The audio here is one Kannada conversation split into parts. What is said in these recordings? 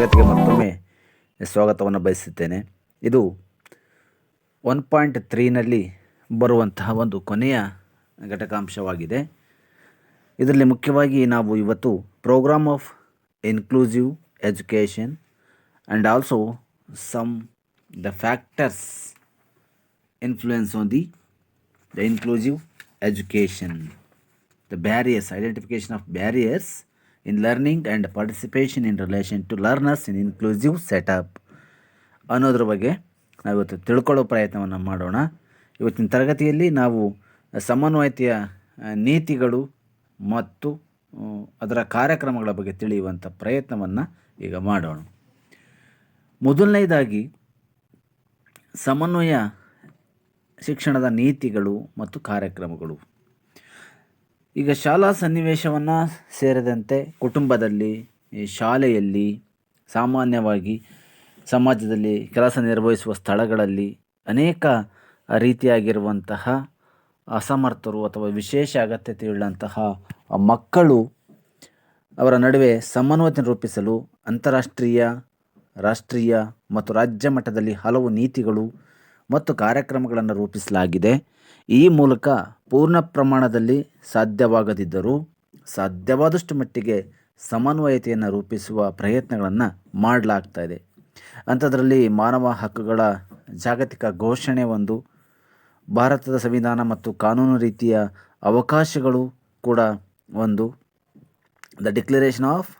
ತರಗತಿಗೆ ಮತ್ತೊಮ್ಮೆ ಸ್ವಾಗತವನ್ನು ಬಯಸುತ್ತೇನೆ. ಇದು 1.3ನಲ್ಲಿ ಬರುವಂತಹ ಒಂದು ಕೊನೆಯ ಘಟಕಾಂಶವಾಗಿದೆ. ಇದರಲ್ಲಿ ಮುಖ್ಯವಾಗಿ ನಾವು ಇವತ್ತು program of inclusive education and also some the factors influence on the inclusive education, the barriers, identification of barriers in learning and participation in relation to learners in inclusive setup ಅನ್ನೋದ್ರ ಬಗ್ಗೆ ನಾವು ಇವತ್ತು ತಿಳ್ಕೊಳ್ಳೋ ಪ್ರಯತ್ನವನ್ನು ಮಾಡೋಣ. ಇವತ್ತಿನ ತರಗತಿಯಲ್ಲಿ ನಾವು ಸಮನ್ವಯತೆಯ ನೀತಿಗಳು ಮತ್ತು ಅದರ ಕಾರ್ಯಕ್ರಮಗಳ ಬಗ್ಗೆ ತಿಳಿಯುವಂಥ ಪ್ರಯತ್ನವನ್ನು ಈಗ ಮಾಡೋಣ. ಮೊದಲನೇದಾಗಿ ಸಮನ್ವಯ ಶಿಕ್ಷಣದ ನೀತಿಗಳು ಮತ್ತು ಕಾರ್ಯಕ್ರಮಗಳು. ಈಗ ಶಾಲಾ ಸನ್ನಿವೇಶವನ್ನು ಸೇರಿದಂತೆ ಕುಟುಂಬದಲ್ಲಿ, ಶಾಲೆಯಲ್ಲಿ, ಸಾಮಾನ್ಯವಾಗಿ ಸಮಾಜದಲ್ಲಿ ಕೆಲಸ ನಿರ್ವಹಿಸುವ ಸ್ಥಳಗಳಲ್ಲಿ ಅನೇಕ ರೀತಿಯಾಗಿರುವಂತಹ ಅಸಮರ್ಥರು ಅಥವಾ ವಿಶೇಷ ಅಗತ್ಯತೆಯುಳ್ಳಂತಹ ಮಕ್ಕಳು ಅವರ ನಡುವೆ ಸಮನ್ವಯತೆ ರೂಪಿಸಲು ಅಂತಾರಾಷ್ಟ್ರೀಯ, ರಾಷ್ಟ್ರೀಯ ಮತ್ತು ರಾಜ್ಯ ಮಟ್ಟದಲ್ಲಿ ಹಲವು ನೀತಿಗಳು ಮತ್ತು ಕಾರ್ಯಕ್ರಮಗಳನ್ನು ರೂಪಿಸಲಾಗಿದೆ. ಈ ಮೂಲಕ ಪೂರ್ಣ ಪ್ರಮಾಣದಲ್ಲಿ ಸಾಧ್ಯವಾಗದಿದ್ದರೂ ಸಾಧ್ಯವಾದಷ್ಟು ಮಟ್ಟಿಗೆ ಸಮನ್ವಯತೆಯನ್ನು ರೂಪಿಸುವ ಪ್ರಯತ್ನಗಳನ್ನು ಮಾಡಲಾಗ್ತಾ ಇದೆ. ಅಂಥದ್ರಲ್ಲಿ ಮಾನವ ಹಕ್ಕುಗಳ ಜಾಗತಿಕ ಘೋಷಣೆ ಒಂದು, ಭಾರತದ ಸಂವಿಧಾನ ಮತ್ತು ಕಾನೂನು ರೀತಿಯ ಅವಕಾಶಗಳು ಕೂಡ ಒಂದು, the declaration of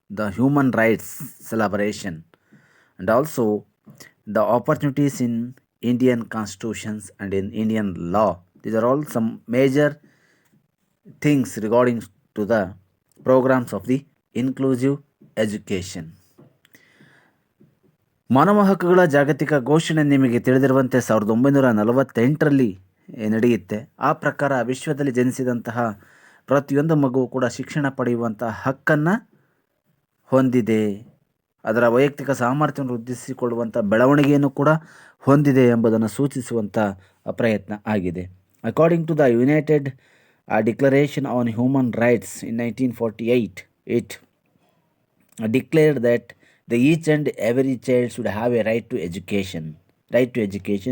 the human rights celebration and also the opportunities in Indian constitutions and in Indian law. These are all some major things regarding to the programs of the inclusive education. ಮಾನವ ಹಕ್ಕುಗಳ ಜಾಗತಿಕ ಘೋಷಣೆ ನಿಮಗೆ ತಿಳಿದಿರುವಂತೆ 1948ರಲ್ಲಿ ನಡೆಯುತ್ತೆ. ಆ ಪ್ರಕಾರ ವಿಶ್ವದಲ್ಲಿ ಜನಿಸಿದಂತಹ ಪ್ರತಿಯೊಂದು ಮಗುವು ಕೂಡ ಶಿಕ್ಷಣ ಪಡೆಯುವಂತಹ ಹಕ್ಕನ್ನು ಹೊಂದಿದೆ. ಅದರ ವೈಯಕ್ತಿಕ ಸಾಮರ್ಥ್ಯವನ್ನು ವೃದ್ಧಿಸಿಕೊಳ್ಳುವಂಥ ಬೆಳವಣಿಗೆಯನ್ನು ಕೂಡ ಹೊಂದಿದೆ ಎಂಬುದನ್ನು ಸೂಚಿಸುವಂಥ ಪ್ರಯತ್ನ ಆಗಿದೆ. According to the united declaration on human rights in 1948, it declared that the each and every child should have a right to education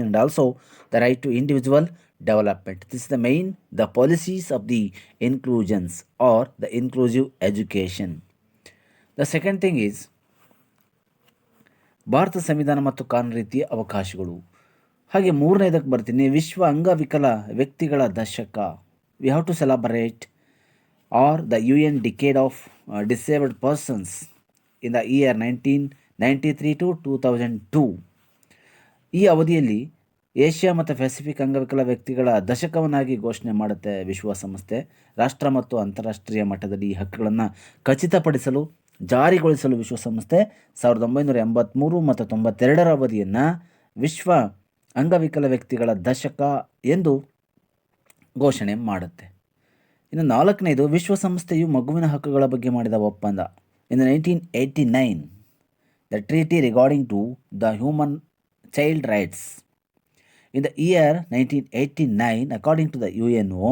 and also the right to individual development. This is the main, the policies of the inclusions or the inclusive education. The second thing is Bharat ಸಂವಿಧಾನ ಮತ್ತು ಕಾನೂನು ರೀತಿಯ ಅವಕಾಶಗಳು. ಹಾಗೆ ಮೂರನೇದಕ್ಕೆ ಬರ್ತೀನಿ, ವಿಶ್ವ ಅಂಗವಿಕಲ ವ್ಯಕ್ತಿಗಳ ದಶಕ. We have to celebrate or the UN decade of disabled persons in the year 1993 to 2002. ಈ ಅವಧಿಯಲ್ಲಿ ಏಷ್ಯಾ ಮತ್ತು ಪೆಸಿಫಿಕ್ ಅಂಗವಿಕಲ ವ್ಯಕ್ತಿಗಳ ದಶಕವನ್ನಾಗಿ ಘೋಷಣೆ ಮಾಡುತ್ತೆ ವಿಶ್ವಸಂಸ್ಥೆ. ರಾಷ್ಟ್ರ ಮತ್ತು ಅಂತಾರಾಷ್ಟ್ರೀಯ ಮಟ್ಟದಲ್ಲಿ ಈ ಹಕ್ಕುಗಳನ್ನು ಖಚಿತಪಡಿಸಲು, ಜಾರಿಗೊಳಿಸಲು ವಿಶ್ವಸಂಸ್ಥೆ 1983 ಮತ್ತು 92ರ ಅವಧಿಯನ್ನು ವಿಶ್ವ ಅಂಗವಿಕಲ ವ್ಯಕ್ತಿಗಳ ದಶಕ ಎಂದು ಘೋಷಣೆ ಮಾಡುತ್ತೆ. ಇನ್ನು ನಾಲ್ಕನೇದು, ವಿಶ್ವಸಂಸ್ಥೆಯು ಮಗುವಿನ ಹಕ್ಕುಗಳ ಬಗ್ಗೆ ಮಾಡಿದ ಒಪ್ಪಂದ. In 1989 the treaty regarding to the human child rights. In the year 1989, according to the UNO,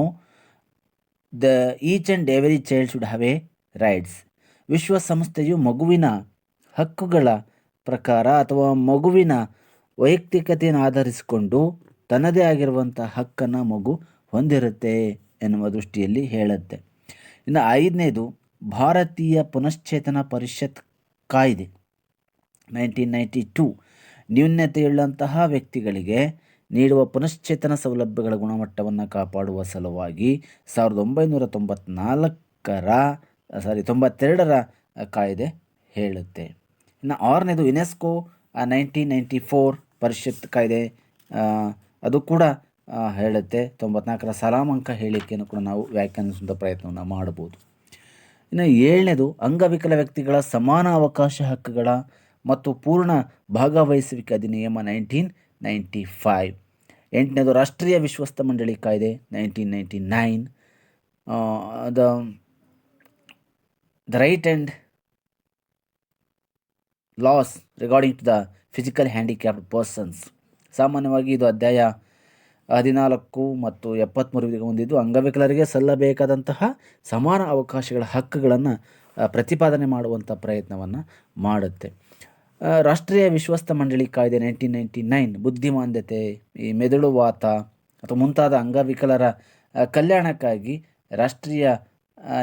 the each and every child should have a rights. ವಿಶ್ವಸಂಸ್ಥೆಯು ಮಗುವಿನ ಹಕ್ಕುಗಳ ಪ್ರಕಾರ ಅಥವಾ ಮಗುವಿನ ವೈಯಕ್ತಿಕತೆಯನ್ನು ಆಧರಿಸಿಕೊಂಡು ತನ್ನದೇ ಆಗಿರುವಂಥ ಹಕ್ಕನ್ನು ಮಗು ಹೊಂದಿರುತ್ತೆ ಎನ್ನುವ ದೃಷ್ಟಿಯಲ್ಲಿ ಹೇಳುತ್ತೆ. ಇನ್ನು ಐದನೇದು, ಭಾರತೀಯ ಪುನಶ್ಚೇತನ ಪರಿಷತ್ ಕಾಯ್ದೆ 1992 ನ್ಯೂನತೆಯುಳ್ಳಂತಹ ವ್ಯಕ್ತಿಗಳಿಗೆ ನೀಡುವ ಪುನಶ್ಚೇತನ ಸೌಲಭ್ಯಗಳ ಗುಣಮಟ್ಟವನ್ನು ಕಾಪಾಡುವ ಸಲುವಾಗಿ 1992ರ ಕಾಯ್ದೆ ಹೇಳುತ್ತೆ. ಇನ್ನು ಆರನೇದು, ಯುನೆಸ್ಕೋ 1994 ಪರಿಷತ್ ಕಾಯ್ದೆ, ಅದು ಕೂಡ ಹೇಳುತ್ತೆ. 94ರ ಸಲಾಮಾಂಕ ಹೇಳಿಕೆಯನ್ನು ಕೂಡ ನಾವು ವ್ಯಾಖ್ಯಾನಿಸುವಂಥ ಪ್ರಯತ್ನವನ್ನು ಮಾಡಬಹುದು. ಇನ್ನು ಏಳನೇದು, ಅಂಗವಿಕಲ ವ್ಯಕ್ತಿಗಳ ಸಮಾನ ಅವಕಾಶ ಹಕ್ಕುಗಳ ಮತ್ತು ಪೂರ್ಣ ಭಾಗವಹಿಸುವಿಕೆ ಅಧಿನಿಯಮ 1995. ಎಂಟನೇದು, ರಾಷ್ಟ್ರೀಯ ವಿಶ್ವಸ್ತ ಮಂಡಳಿ ಕಾಯ್ದೆ 1999. The right and laws regarding to the physical handicapped persons. ಸಾಮಾನ್ಯವಾಗಿ ಇದು ಅಧ್ಯಾಯ 14 ಮತ್ತು 73 ಹೊಂದಿದ್ದು ಅಂಗವಿಕಲರಿಗೆ ಸಲ್ಲಬೇಕಾದಂತಹ ಸಮಾನ ಅವಕಾಶಗಳ ಹಕ್ಕುಗಳನ್ನು ಪ್ರತಿಪಾದನೆ ಮಾಡುವಂಥ ಪ್ರಯತ್ನವನ್ನು ಮಾಡುತ್ತೆ. ರಾಷ್ಟ್ರೀಯ ವಿಶ್ವಸ್ತ ಮಂಡಳಿ ಕಾಯ್ದೆ 1999 ಬುದ್ಧಿಮಾಂದ್ಯತೆ, ಈ ಮೆದುಳುವಾತ ಅಥವಾ ಮುಂತಾದ ಅಂಗವಿಕಲರ ಕಲ್ಯಾಣಕ್ಕಾಗಿ ರಾಷ್ಟ್ರೀಯ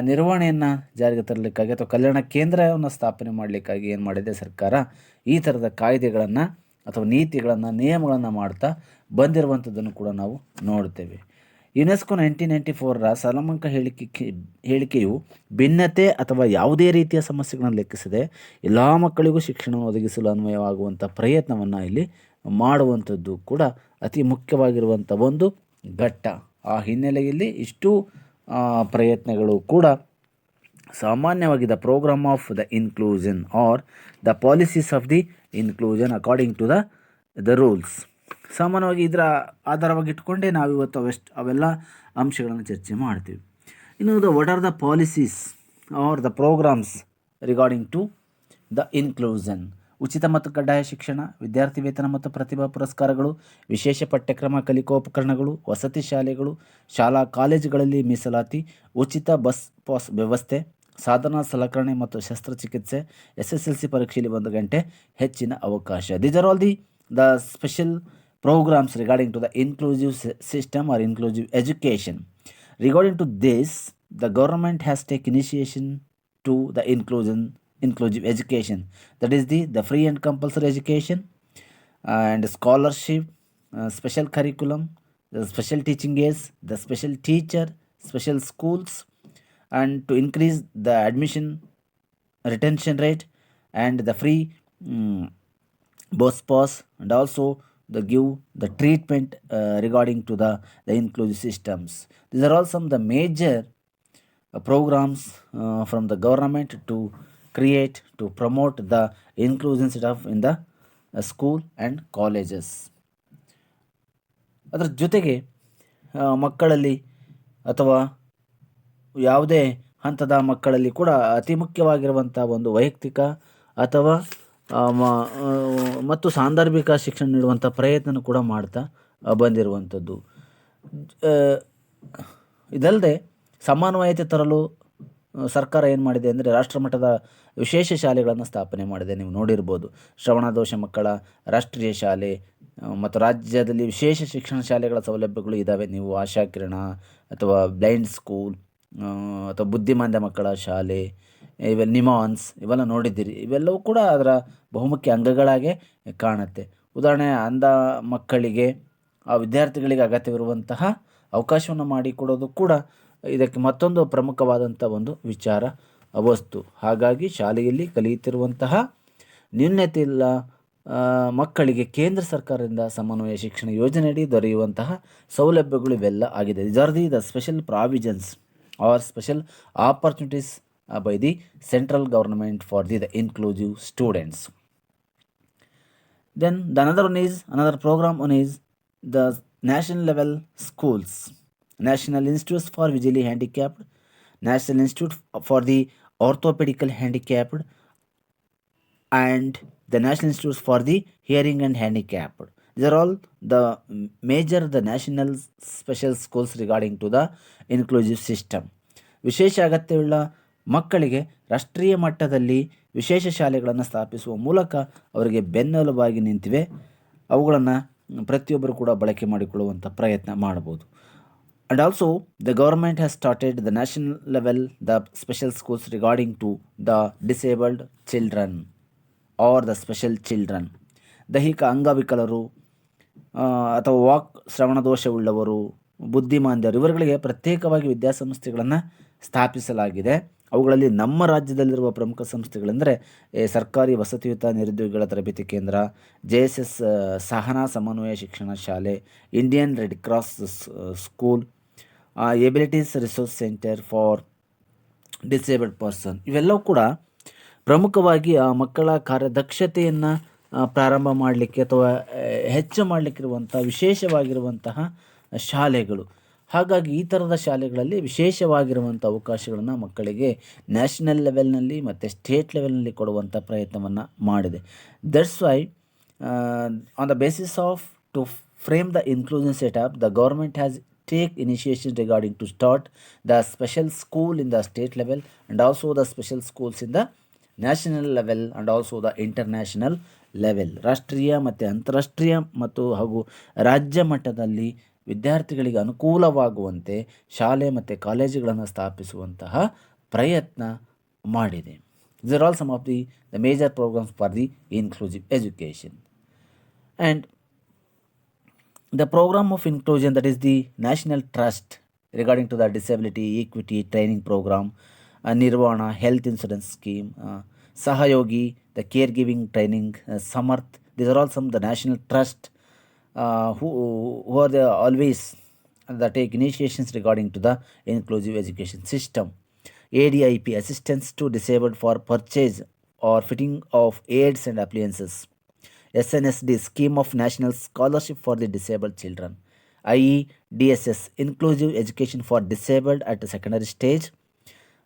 ನಿರ್ವಹಣೆಯನ್ನು ಜಾರಿಗೆ ತರಲಿಕ್ಕಾಗಿ ಅಥವಾ ಕಲ್ಯಾಣ ಕೇಂದ್ರವನ್ನು ಸ್ಥಾಪನೆ ಮಾಡಲಿಕ್ಕಾಗಿ ಏನು ಮಾಡಿದೆ ಸರ್ಕಾರ, ಈ ಥರದ ಕಾಯ್ದೆಗಳನ್ನು ಅಥವಾ ನೀತಿಗಳನ್ನು ನಿಯಮಗಳನ್ನು ಮಾಡ್ತಾ ಬಂದಿರುವಂಥದ್ದನ್ನು ಕೂಡ ನಾವು ನೋಡ್ತೇವೆ. ಯುನೆಸ್ಕೋ 1994ರ ಸಾಲಮಂಕ ಹೇಳಿಕೆಯು ಭಿನ್ನತೆ ಅಥವಾ ಯಾವುದೇ ರೀತಿಯ ಸಮಸ್ಯೆಗಳನ್ನು ಲೆಕ್ಕಿಸದೆ ಎಲ್ಲ ಮಕ್ಕಳಿಗೂ ಶಿಕ್ಷಣವನ್ನು ಒದಗಿಸಲು ಅನ್ವಯವಾಗುವಂಥ ಪ್ರಯತ್ನವನ್ನು ಇಲ್ಲಿ ಮಾಡುವಂಥದ್ದು ಕೂಡ ಅತಿ ಮುಖ್ಯವಾಗಿರುವಂಥ ಒಂದು ಘಟ್ಟ. ಆ ಹಿನ್ನೆಲೆಯಲ್ಲಿ ಇಷ್ಟು ಪ್ರಯತ್ನಗಳು ಕೂಡ ಸಾಮಾನ್ಯವಾಗಿ the program of the inclusion or the policies of the inclusion according to the rules. ಸಾಮಾನ್ಯವಾಗಿ ಇದರ ಆಧಾರವಾಗಿ ಇಟ್ಕೊಂಡೇ ನಾವಿವತ್ತು ಅವೆಲ್ಲ ಅಂಶಗಳನ್ನು ಚರ್ಚೆ ಮಾಡ್ತೀವಿ. ಇನ್ನು what are the policies or the programs regarding to the inclusion? ಉಚಿತ ಮತ್ತು ಕಡ್ಡಾಯ ಶಿಕ್ಷಣ, ವಿದ್ಯಾರ್ಥಿ ವೇತನ ಮತ್ತು ಪ್ರತಿಭಾ ಪುರಸ್ಕಾರಗಳು, ವಿಶೇಷ ಪಠ್ಯಕ್ರಮ, ಕಲಿಕೋಪಕರಣಗಳು, ವಸತಿ ಶಾಲೆಗಳು, ಶಾಲಾ ಕಾಲೇಜುಗಳಲ್ಲಿ ಮೀಸಲಾತಿ, ಉಚಿತ ಬಸ್ ಪಾಸ್ ವ್ಯವಸ್ಥೆ, ಸಾಧನ ಸಲಕರಣೆ ಮತ್ತು ಶಸ್ತ್ರಚಿಕಿತ್ಸೆ, SSLC ಪರೀಕ್ಷೆಯಲ್ಲಿ 1 ಗಂಟೆ ಹೆಚ್ಚಿನ ಅವಕಾಶ. These are all the special programs regarding to the inclusive system or inclusive education. Regarding to this, the government has taken initiation to the inclusive education. That is the free and compulsory education and scholarship, special curriculum, the special teaching aids, the special teacher, special schools, and to increase the admission retention rate and the free bus pass, and also give the treatment regarding to the inclusive systems. These are all some of the major programs from the government to create, to promote the inclusion stuff in the school and colleges. ಅದರ ಜೊತೆಗೆ ಮಕ್ಕಳಲ್ಲಿ ಅಥವಾ ಯಾವುದೇ ಹಂತದ ಮಕ್ಕಳಲ್ಲಿ ಕೂಡ ಅತಿ ಮುಖ್ಯವಾಗಿರುವಂಥ ಒಂದು ವೈಯಕ್ತಿಕ ಅಥವಾ ಮತ್ತು ಸಾಂದರ್ಭಿಕ ಶಿಕ್ಷಣ ನೀಡುವಂಥ ಪ್ರಯತ್ನ ಕೂಡ ಮಾಡ್ತಾ ಬಂದಿರುವಂಥದ್ದು. ಇದಲ್ಲದೆ ಸಮಾನವಾಯತೆ ತರಲು ಸರ್ಕಾರ ಏನು ಮಾಡಿದೆ ಅಂದರೆ ರಾಷ್ಟ್ರಮಟ್ಟದ ವಿಶೇಷ ಶಾಲೆಗಳನ್ನು ಸ್ಥಾಪನೆ ಮಾಡಿದೆ. ನೀವು ನೋಡಿರ್ಬೋದು, ಶ್ರವಣದೋಷ ಮಕ್ಕಳ ರಾಷ್ಟ್ರೀಯ ಶಾಲೆ ಮತ್ತು ರಾಜ್ಯದಲ್ಲಿ ವಿಶೇಷ ಶಿಕ್ಷಣ ಶಾಲೆಗಳ ಸೌಲಭ್ಯಗಳು ಇದ್ದಾವೆ. ನೀವು ಆಶಾಕಿರಣ ಅಥವಾ ಬ್ಲೈಂಡ್ ಸ್ಕೂಲ್ ಅಥವಾ ಬುದ್ಧಿಮಾಂದ್ಯ ಮಕ್ಕಳ ಶಾಲೆ, ನಿಮಾನ್ಸ್ ಇವೆಲ್ಲ ನೋಡಿದ್ದೀರಿ. ಇವೆಲ್ಲವೂ ಕೂಡ ಅದರ ಬಹುಮುಖ್ಯ ಅಂಗಗಳಾಗೆ ಕಾಣುತ್ತೆ. ಉದಾಹರಣೆ, ಅಂಧ ಮಕ್ಕಳಿಗೆ ಆ ವಿದ್ಯಾರ್ಥಿಗಳಿಗೆ ಅಗತ್ಯವಿರುವಂತಹ ಅವಕಾಶವನ್ನು ಮಾಡಿಕೊಡೋದು ಕೂಡ ಇದಕ್ಕೆ ಮತ್ತೊಂದು ಪ್ರಮುಖವಾದಂಥ ಒಂದು ವಿಚಾರ ವಸ್ತು. ಹಾಗಾಗಿ ಶಾಲೆಯಲ್ಲಿ ಕಲಿಯುತ್ತಿರುವಂತಹ ನ್ಯೂನತೆ ಇಲ್ಲ ಮಕ್ಕಳಿಗೆ ಕೇಂದ್ರ ಸರ್ಕಾರದಿಂದ ಸಮನ್ವಯ ಶಿಕ್ಷಣ ಯೋಜನೆಯಡಿ ದೊರೆಯುವಂತಹ ಸೌಲಭ್ಯಗಳು ಇವೆಲ್ಲ ಆಗಿದೆ. These are the special provisions or special opportunities by the central government for the inclusive students. Then the another program is the national level schools, National Institutes for Visually Handicapped, National Institute for the Orthopedical Handicapped, and the National Institutes for the Hearing and Handicapped. These are all the national special schools regarding to the inclusive system. ವಿಶೇಷ ಅಗತ್ಯವುಳ್ಳ ಮಕ್ಕಳಿಗೆ ರಾಷ್ಟ್ರೀಯ ಮಟ್ಟದಲ್ಲಿ ವಿಶೇಷ ಶಾಲೆಗಳನ್ನು ಸ್ಥಾಪಿಸುವ ಮೂಲಕ ಅವರಿಗೆ ಬೆನ್ನೆಲುಬಾಗಿ ನಿಂತಿವೆ. ಅವುಗಳನ್ನು ಪ್ರತಿಯೊಬ್ಬರು ಕೂಡ ಬಳಕೆ ಮಾಡಿಕೊಳ್ಳುವಂಥ ಪ್ರಯತ್ನ ಮಾಡಬಹುದು. And also the government has started the national level the special schools regarding to the disabled children or the special children. ದೈಹಿಕ ಅಂಗವಿಕಲರು ಅಥವಾ ಶ್ರವಣದೋಷವುಳ್ಳವರು, ಬುದ್ಧಿಮಾಂದ್ಯರು ಇವರುಗಳಿಗೆ ಪ್ರತ್ಯೇಕವಾಗಿ ವಿದ್ಯಾಸಂಸ್ಥೆಗಳನ್ನು ಸ್ಥಾಪಿಸಲಾಗಿದೆ. ಅವುಗಳಲ್ಲಿ ನಮ್ಮ ರಾಜ್ಯದಲ್ಲಿರುವ ಪ್ರಮುಖ ಸಂಸ್ಥೆಗಳೆಂದರೆ ಸರ್ಕಾರಿ ವಸತಿಯುತ ನಿರುದ್ಯೋಗಿಗಳ ತರಬೇತಿ ಕೇಂದ್ರ, JSS ಸಹನಾ ಸಮನ್ವಯ ಶಿಕ್ಷಣ ಶಾಲೆ, Indian red cross school, abilities resource centre for disabled person. ಇವೆಲ್ಲವೂ ಕೂಡ ಪ್ರಮುಖವಾಗಿ ಆ ಮಕ್ಕಳ ಕಾರ್ಯದಕ್ಷತೆಯನ್ನು ಪ್ರಾರಂಭ ಮಾಡಲಿಕ್ಕೆ ಅಥವಾ ಹೆಚ್ಚು ಮಾಡಲಿಕ್ಕಿರುವಂಥ ವಿಶೇಷವಾಗಿರುವಂತಹ ಶಾಲೆಗಳು. ಹಾಗಾಗಿ ಈ ಥರದ ಶಾಲೆಗಳಲ್ಲಿ ವಿಶೇಷವಾಗಿರುವಂಥ ಅವಕಾಶಗಳನ್ನು ಮಕ್ಕಳಿಗೆ ನ್ಯಾಷನಲ್ ಲೆವೆಲ್ನಲ್ಲಿ ಮತ್ತು ಸ್ಟೇಟ್ ಲೆವೆಲ್ನಲ್ಲಿ ಕೊಡುವಂಥ ಪ್ರಯತ್ನವನ್ನು ಮಾಡಿದೆ. That's why on the basis of to frame the inclusion setup, the government has take initiation regarding to start the special school in the state level and also the special schools in the national level and also the international level. ರಾಷ್ಟ್ರೀಯ ಮತ್ತು ಅಂತಾರಾಷ್ಟ್ರೀಯ ಮತ್ತು ಹಾಗೂ ರಾಜ್ಯ ಮಟ್ಟದಲ್ಲಿ ವಿದ್ಯಾರ್ಥಿಗಳಿಗೆ ಅನುಕೂಲವಾಗುವಂತೆ ಶಾಲೆ ಮತ್ತು ಕಾಲೇಜುಗಳನ್ನು ಸ್ಥಾಪಿಸುವಂತಹ ಪ್ರಯತ್ನ ಮಾಡಿದೆ. These are all some of the major programs for the inclusive education. And the program of inclusion, that is the National Trust regarding to the disability equity training program, Nirvana health insurance scheme, Sahayogi the caregiving training, Samarth, these are all some of the National Trust who are the always that take initiations regarding to the inclusive education system. ADIP assistance to disabled for purchase or fitting of aids and appliances. SNSD scheme of national scholarship for the disabled children. IEDSS inclusive education for disabled at the secondary stage,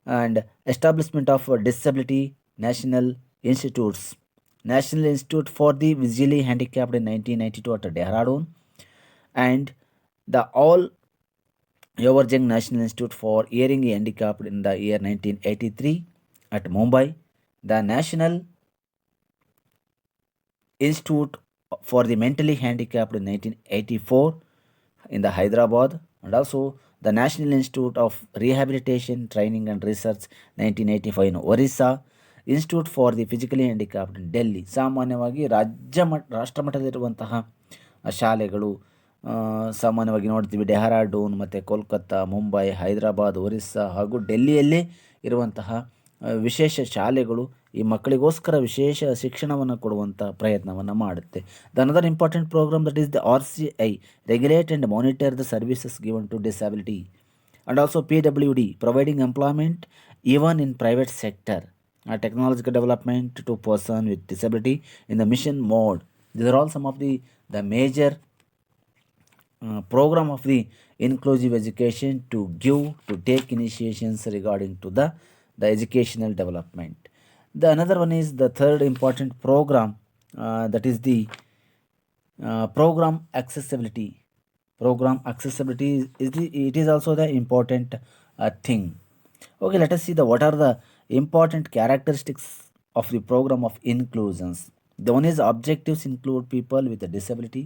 and establishment of disability national institutes. National Institute for the Visually Handicapped in 1992 at Dehradun, and the all Yovarjung National Institute for Hearing Handicapped in the year 1983 at Mumbai. The National Institute for the Mentally Handicapped in 1984 in the Hyderabad, and also the National Institute of Rehabilitation, Training and Research 1985 in Orissa. Institute for the Physically Handicapped in Delhi. ಸಾಮಾನ್ಯವಾಗಿ ರಾಷ್ಟ್ರ ಮಟ್ಟದಲ್ಲಿರುವಂತಹ ಶಾಲೆಗಳು ಸಾಮಾನ್ಯವಾಗಿ ನೋಡ್ತೀವಿ ಡೆಹರಾಡೂನ್ ಮತ್ತು ಕೋಲ್ಕತ್ತಾ, ಮುಂಬೈ, ಹೈದರಾಬಾದ್, ಒರಿಸ್ಸಾ ಹಾಗೂ ಡೆಲ್ಲಿಯಲ್ಲೇ ಇರುವಂತಹ ವಿಶೇಷ ಶಾಲೆಗಳು ಈ ಮಕ್ಕಳಿಗೋಸ್ಕರ ವಿಶೇಷ ಶಿಕ್ಷಣವನ್ನು ಕೊಡುವಂಥ ಪ್ರಯತ್ನವನ್ನು ಮಾಡುತ್ತೆ. The another important program that is the RCI regulate and monitor the services given to disability, and also PWD providing employment even in private sector, technological development to person with disability in the mission mode. These are all some of the major program of the inclusive education to take initiations regarding to the educational development. The another one is the third important program, that is the program accessibility. Program accessibility it is also the important thing. Okay, let us see what are the important characteristics of the program of inclusions. The one is objectives include people with a disability.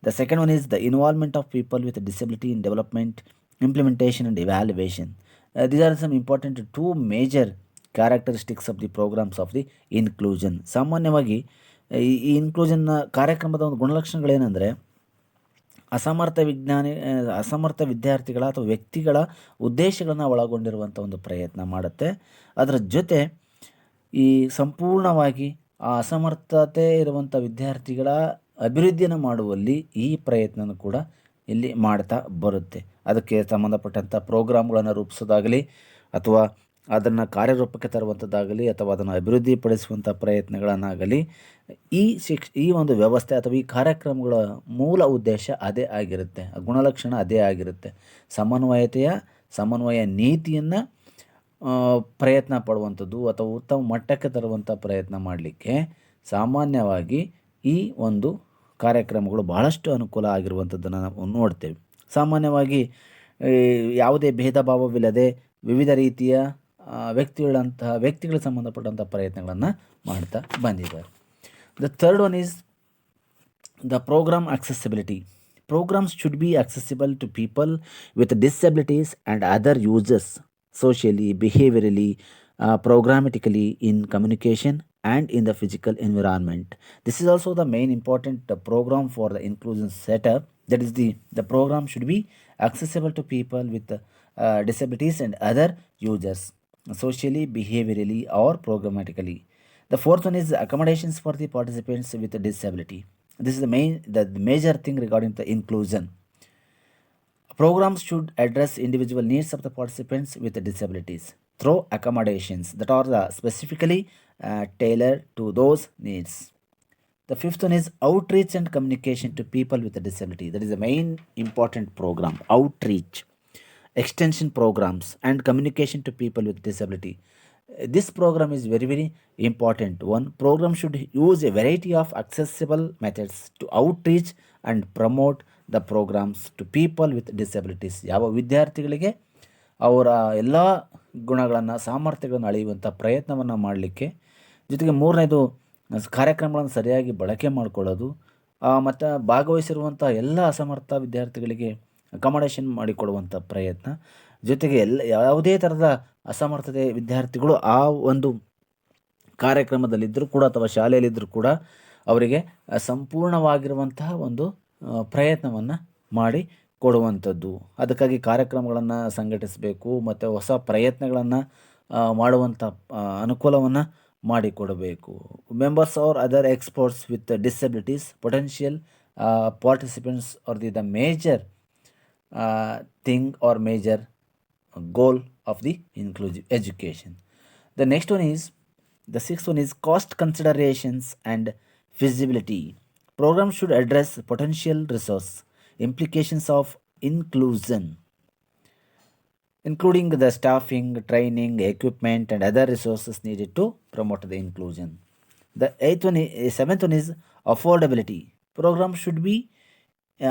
The second one is the involvement of people with a disability in development, implementation and evaluation. These are some important two major characteristics of the programs of the inclusion. ಸಾಮಾನ್ಯವಾಗಿ ಈ ಇನ್ಕ್ಲೂಷನ್ನ ಕಾರ್ಯಕ್ರಮದ ಒಂದು ಗುಣಲಕ್ಷಣಗಳೇನೆಂದರೆ ಅಸಮರ್ಥ ವಿದ್ಯಾರ್ಥಿಗಳ ಅಥವಾ ವ್ಯಕ್ತಿಗಳ ಉದ್ದೇಶಗಳನ್ನು ಒಳಗೊಂಡಿರುವಂಥ ಒಂದು ಪ್ರಯತ್ನ ಮಾಡುತ್ತೆ. ಅದರ ಜೊತೆ ಈ ಸಂಪೂರ್ಣವಾಗಿ ಆ ಅಸಮರ್ಥತೆ ಇರುವಂಥ ವಿದ್ಯಾರ್ಥಿಗಳ ಅಭಿವೃದ್ಧಿಯನ್ನು ಮಾಡುವಲ್ಲಿ ಈ ಪ್ರಯತ್ನನೂ ಕೂಡ ಇಲ್ಲಿ ಮಾಡ್ತಾ ಬರುತ್ತೆ. ಅದಕ್ಕೆ ಸಂಬಂಧಪಟ್ಟಂಥ ಪ್ರೋಗ್ರಾಮ್ಗಳನ್ನು ರೂಪಿಸೋದಾಗಲಿ ಅಥವಾ ಅದನ್ನು ಕಾರ್ಯರೂಪಕ್ಕೆ ತರುವಂಥದ್ದಾಗಲಿ ಅಥವಾ ಅದನ್ನು ಅಭಿವೃದ್ಧಿಪಡಿಸುವಂಥ ಪ್ರಯತ್ನಗಳನ್ನಾಗಲಿ ಈ ಒಂದು ವ್ಯವಸ್ಥೆ ಅಥವಾ ಈ ಕಾರ್ಯಕ್ರಮಗಳ ಮೂಲ ಉದ್ದೇಶ ಅದೇ ಆಗಿರುತ್ತೆ, ಗುಣಲಕ್ಷಣ ಅದೇ ಆಗಿರುತ್ತೆ. ಸಮನ್ವಯ ನೀತಿಯನ್ನು ಪ್ರಯತ್ನ ಪಡುವಂಥದ್ದು ಅಥವಾ ಉತ್ತಮ ಮಟ್ಟಕ್ಕೆ ತರುವಂಥ ಪ್ರಯತ್ನ ಮಾಡಲಿಕ್ಕೆ ಸಾಮಾನ್ಯವಾಗಿ ಈ ಒಂದು ಕಾರ್ಯಕ್ರಮಗಳು ಬಹಳಷ್ಟು ಅನುಕೂಲ ಆಗಿರುವಂಥದ್ದನ್ನು ನಾವು ನೋಡ್ತೇವೆ. ಸಾಮಾನ್ಯವಾಗಿ ಯಾವುದೇ ಭೇದ ಭಾವವಿಲ್ಲದೆ ವಿವಿಧ ರೀತಿಯ ವ್ಯಕ್ತಿಗಳಿಗೆ ಸಂಬಂಧಪಟ್ಟಂಥ ಪ್ರಯತ್ನಗಳನ್ನು ಮಾಡ್ತಾ ಬಂದಿದ್ದಾರೆ. The third one is the program accessibility. Programs should be accessible to people with disabilities and other users socially, behaviorally, programmatically, in communication and in the physical environment. This is also the main important program for the inclusion setup. That is the program should be accessible to people with disabilities and other users socially, behaviorally or programmatically. The fourth one is accommodations for the participants with a disability. This is the major thing regarding the inclusion. Programs should address individual needs of the participants with the disabilities through accommodations that are specifically tailored to those needs. The fifth one is outreach and communication to people with a disability. That is the main important program. Outreach, extension programs and communication to people with disability. This program is very, very important. One program should use a variety of accessible methods to outreach and promote the programs to people with disabilities. ಯಾವ ವಿದ್ಯಾರ್ಥಿಗಳಿಗೆ ಅವರ ಎಲ್ಲ ಗುಣಗಳನ್ನು ಸಾಮರ್ಥ್ಯಗಳನ್ನು ಅಳೆಯುವಂಥ ಪ್ರಯತ್ನವನ್ನು ಮಾಡಲಿಕ್ಕೆ, ಜೊತೆಗೆ ಮೂರನೇದು ಕಾರ್ಯಕ್ರಮಗಳನ್ನು ಸರಿಯಾಗಿ ಬಳಕೆ ಮಾಡಿಕೊಳ್ಳೋದು, ಮತ್ತು ಭಾಗವಹಿಸಿರುವಂಥ ಎಲ್ಲ ಅಸಮರ್ಥ ವಿದ್ಯಾರ್ಥಿಗಳಿಗೆ ಅಕಾಮಡೇಷನ್ ಮಾಡಿಕೊಡುವಂಥ ಪ್ರಯತ್ನ, ಜೊತೆಗೆ ಯಾವುದೇ ಥರದ ಅಸಮರ್ಥತೆ ವಿದ್ಯಾರ್ಥಿಗಳು ಆ ಒಂದು ಕಾರ್ಯಕ್ರಮದಲ್ಲಿದ್ದರೂ ಕೂಡ ಅಥವಾ ಶಾಲೆಯಲ್ಲಿದ್ದರೂ ಕೂಡ ಅವರಿಗೆ ಸಂಪೂರ್ಣವಾಗಿರುವಂತಹ ಒಂದು ಪ್ರಯತ್ನವನ್ನು ಮಾಡಿ ಕೊಡುವಂಥದ್ದು. ಅದಕ್ಕಾಗಿ ಕಾರ್ಯಕ್ರಮಗಳನ್ನು ಸಂಘಟಿಸಬೇಕು ಮತ್ತು ಹೊಸ ಪ್ರಯತ್ನಗಳನ್ನು ಮಾಡುವಂಥ ಅನುಕೂಲವನ್ನು ಮಾಡಿಕೊಡಬೇಕು. Members are other experts with disabilities potential participants are the major thing R major goal of the inclusive education. The sixth one is cost considerations and feasibility. Program should address potential resource implications of inclusion, including the staffing, training, equipment, and other resources needed to promote the inclusion. The seventh one is affordability. Program should be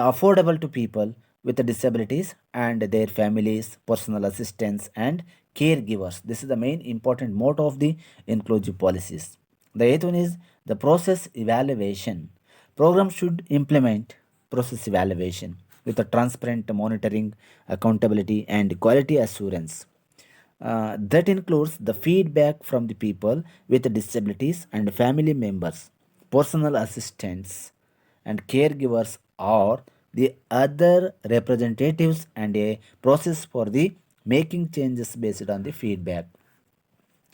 affordable to people with disabilities and their families, personal assistants, and caregivers. This is the main important motto of the inclusive policies. The eighth one is the process evaluation. Program should implement process evaluation with a transparent monitoring, accountability, and quality assurance. That includes the feedback from the people with disabilities and family members, personal assistants, and caregivers, or the other representatives, and a process for the making changes based on the feedback.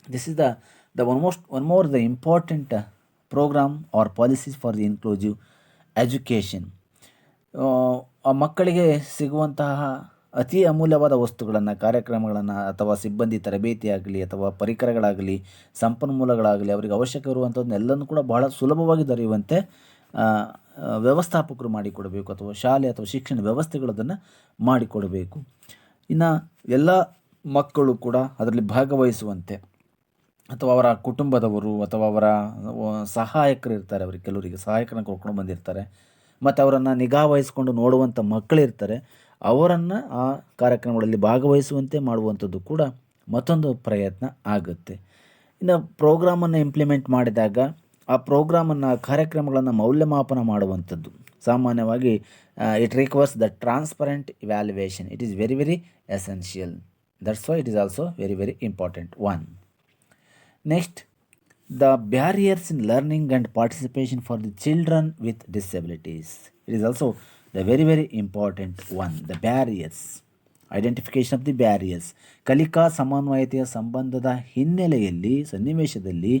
This is the one more the important program or policies for the inclusive education. ಆ ಮಕ್ಕಳಿಗೆ ಸಿಗುವಂತಹ ಅತಿ ಅಮೂಲ್ಯವಾದ ವಸ್ತುಗಳನ್ನು, ಕಾರ್ಯಕ್ರಮಗಳನ್ನು, ಅಥವಾ ಸಿಬ್ಬಂದಿ ತರಬೇತಿಯಾಗಲಿ ಅಥವಾ ಪರಿಕರಗಳಾಗಲಿ ಸಂಪನ್ಮೂಲಗಳಾಗಲಿ ಅವರಿಗೆ ಅವಶ್ಯಕ ಇರುವಂಥದ್ದನ್ನೆಲ್ಲನೂ ಕೂಡ ಬಹಳ ಸುಲಭವಾಗಿ ದೊರೆಯುವಂತೆ ವ್ಯವಸ್ಥಾಪಕರು ಮಾಡಿಕೊಡಬೇಕು, ಅಥವಾ ಶಾಲೆ ಅಥವಾ ಶಿಕ್ಷಣ ವ್ಯವಸ್ಥೆಗಳು ಅದನ್ನು ಮಾಡಿಕೊಡಬೇಕು. ಇನ್ನು ಎಲ್ಲ ಮಕ್ಕಳು ಕೂಡ ಅದರಲ್ಲಿ ಭಾಗವಹಿಸುವಂತೆ, ಅಥವಾ ಅವರ ಕುಟುಂಬದವರು ಅಥವಾ ಅವರ ಸಹಾಯಕರು ಇರ್ತಾರೆ, ಅವರಿಗೆ ಕೆಲವರಿಗೆ ಸಹಾಯಕರನ್ನು ಕರ್ಕೊಂಡು ಬಂದಿರ್ತಾರೆ, ಮತ್ತು ಅವರನ್ನು ನಿಗಾ ವಹಿಸ್ಕೊಂಡು ನೋಡುವಂಥ ಮಕ್ಕಳಿರ್ತಾರೆ, ಅವರನ್ನು ಆ ಕಾರ್ಯಕ್ರಮಗಳಲ್ಲಿ ಭಾಗವಹಿಸುವಂತೆ ಮಾಡುವಂಥದ್ದು ಕೂಡ ಮತ್ತೊಂದು ಪ್ರಯತ್ನ ಆಗುತ್ತೆ. ಇನ್ನು ಪ್ರೋಗ್ರಾಮನ್ನು ಇಂಪ್ಲಿಮೆಂಟ್ ಮಾಡಿದಾಗ ಆ ಪ್ರೋಗ್ರಾಮನ್ನು, ಕಾರ್ಯಕ್ರಮಗಳನ್ನು ಮೌಲ್ಯಮಾಪನ ಮಾಡುವಂಥದ್ದು ಸಾಮಾನ್ಯವಾಗಿ it requires the transparent evaluation. It is very very essential. That's why it is also very very important one. Next, the barriers in learning and participation for the children with disabilities. It is also the very very important one. The barriers, identification of the barriers. ಕಲಿಕಾ ಸಮನ್ವಯತೆಯ ಸಂಬಂಧದ ಹಿನ್ನೆಲೆಯಲ್ಲಿ ಸನ್ನಿವೇಶದಲ್ಲಿ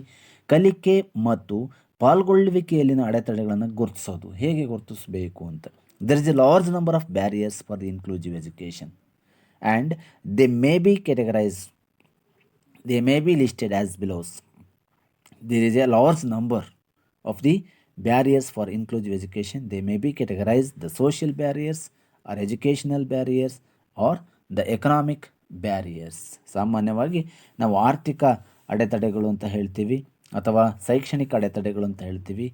ಕಲಿಕೆ ಮತ್ತು ಪಾಲ್ಗೊಳ್ಳುವಿಕೆಯಲ್ಲಿನ ಅಡೆತಡೆಗಳನ್ನು ಗುರುತಿಸೋದು. ಹೇಗೆ ಗುರುತಿಸಬೇಕು ಅಂತ. There is a large number of barriers for the inclusive education and they may be categorized, they may be listed as below. There is a large number of the barriers for inclusive education. They may be categorized the social barriers or educational barriers or the economic barriers. ಸಾಮಾನ್ಯವಾಗಿ ನಾವು ಆರ್ಥಿಕ ಅಡೆತಡೆಗಳು ಅಂತ ಹೇಳ್ತೀವಿ, ಅಥವಾ ಶೈಕ್ಷಣಿಕ ಅಡೆತಡೆಗಳು ಅಂತ ಹೇಳ್ತೀವಿ,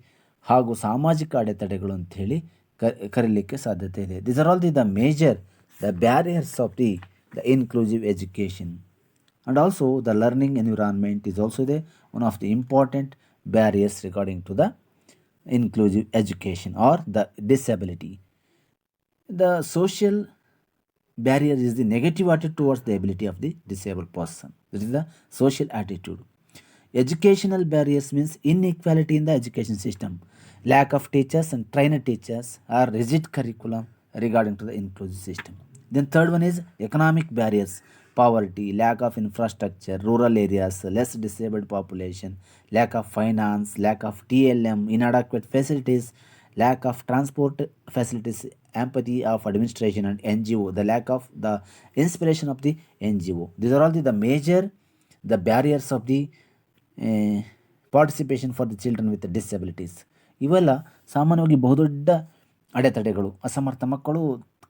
ಹಾಗೂ ಸಾಮಾಜಿಕ ಅಡೆತಡೆಗಳು ಅಂಥೇಳಿ ಕರೀಲಿಕ್ಕೆ ಸಾಧ್ಯತೆ ಇದೆ. These are all the major the barriers of the inclusive education. And also the learning environment is also one of the important barriers regarding to the inclusive education or the disability. The social barrier is the negative attitude towards the ability of the disabled person. That is the social attitude. Educational barriers means inequality in the education system, lack of teachers and trained teachers, or rigid curriculum regarding to the inclusive system. Then third one is economic barriers. Poverty, lack of infrastructure, rural areas, less disabled population, lack of finance, lack of TLM, inadequate facilities, lack of transport facilities, empathy of administration and NGO, the lack of the inspiration of the NGO. These are all the major the barriers of the participation for the children with the disabilities. ಇವೆಲ್ಲ ಸಾಮಾನ್ಯವಾಗಿ ಬಹುದೊಡ್ಡ ಅಡೆತಡೆಗಳು. ಅಸಮರ್ಥ ಮಕ್ಕಳು